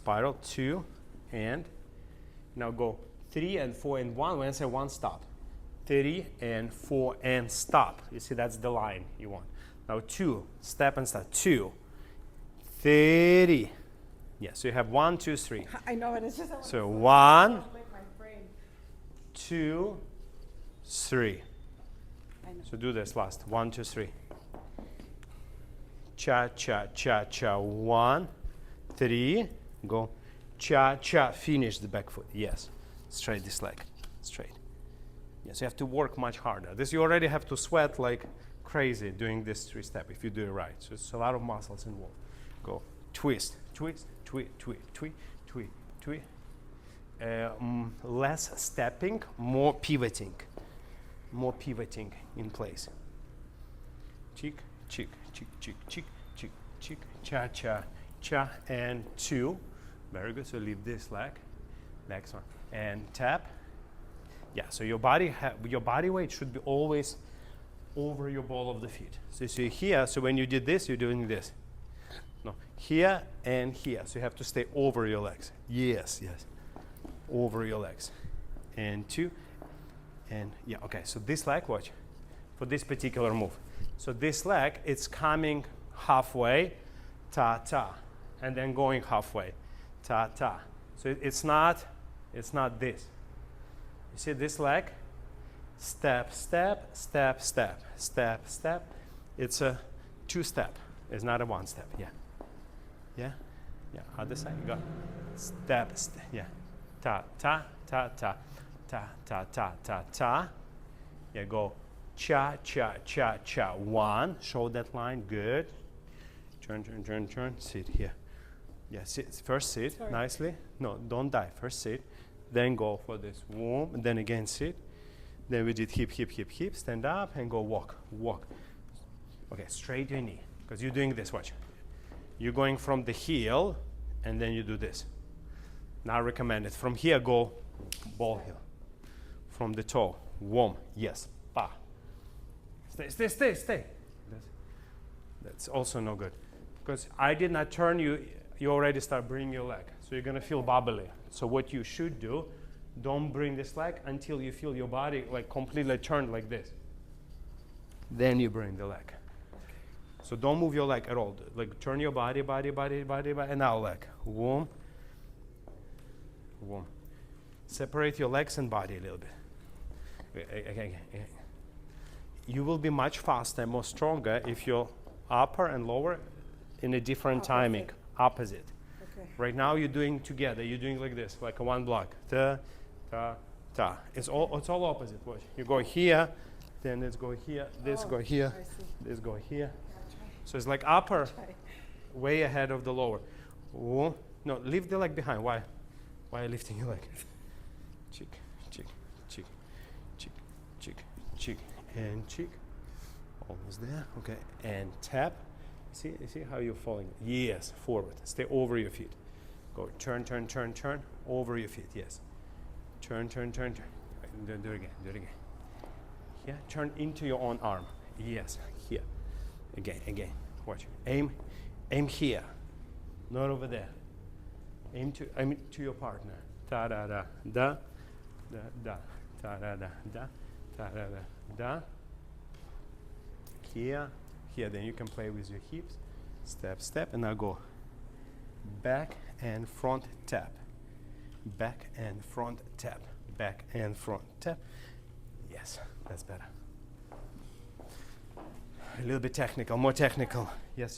spiral, 2, and now go 3 and 4 and 1. When I say 1, stop. 3 and 4 and stop. You see, that's the line you want. Now 2, step and stop. 2, 3. Yeah, so you have 1, 2, 3. I know it is just. So 1, 2, 3. So do this last. 1, 2, 3. Cha, cha, cha, cha. 1, 3. Go. Cha, cha. Finish the back foot. Yes. Straight this leg. Straight. Yes, you have to work much harder. This you already have to sweat like crazy doing this 3-step if you do it right. So it's a lot of muscles involved. Go. Twist, twist, twist, twist, twist, twist, twist. Less stepping, more pivoting. More pivoting in place. Cheek, cheek, cheek, cheek, cheek, cheek, cheek, cha, cha, cha, and 2. Very good. So leave this leg, next one, and tap. Yeah. So your body weight should be always over your ball of the feet. So you see here. So when you did this, you're doing this. No, here and here. So you have to stay over your legs. Yes, yes, over your legs. And 2. And yeah, okay, so this leg, watch, for this particular move. So this leg, it's coming halfway, ta-ta, and then going halfway, ta-ta. So it's not this. You see this leg? Step, step, step, step, step, step. It's a 2-step. It's not a 1-step, yeah. Yeah? Yeah, other side, you go. Step, step, yeah. Ta-ta, ta-ta. Ta, ta, ta, ta, ta. Yeah, go cha, cha, cha, cha. 1, show that line, good. Turn, turn, turn, turn, sit here. Yeah, sit, first sit, sorry, nicely. No, don't die, first sit. Then go for this, warm, and then again sit. Then we did hip, hip, hip, hip, stand up and go walk, walk. Okay, straight your knee, because you're doing this, watch. You're going from the heel, and then you do this. Now recommended, from here go ball heel. From the toe, warm, yes, pa. Stay, stay, stay, stay. That's also no good. Because I did not turn you, you already start bringing your leg. So you're gonna feel bubbly. So what you should do, don't bring this leg until you feel your body like completely turned like this. Then you bring the leg. So don't move your leg at all. Like turn your body, and now leg. Warm, warm. Separate your legs and body a little bit. You will be much faster, more stronger if your upper and lower in a different timing, opposite. Okay. Right now you're doing together. You're doing like this, like a 1 block. Ta, ta, ta. It's all opposite. Watch. You go here, then let's go here. This go here. This go here. So it's like upper, way ahead of the lower. Oh, no, leave the leg behind. Why? Why are you lifting your leg? Cheek, cheek, cheek, cheek, cheek, cheek, and cheek. Almost there. Okay, and tap. See how you're falling? Yes, forward. Stay over your feet. Go turn, turn, turn, turn. Over your feet. Yes. Turn, turn, turn, turn. Do it again. Do it again. Here. Turn into your own arm. Yes. Here. Again. Again. Watch. Aim here. Not over there. Aim to your partner. Ta da da da. Da, da, da, da, da, da, da, da, da, da. Here, then you can play with your hips. Step, step, and now go back and front tap. Back and front tap. Back and front tap. Yes, that's better. A little bit technical, more technical. Yes.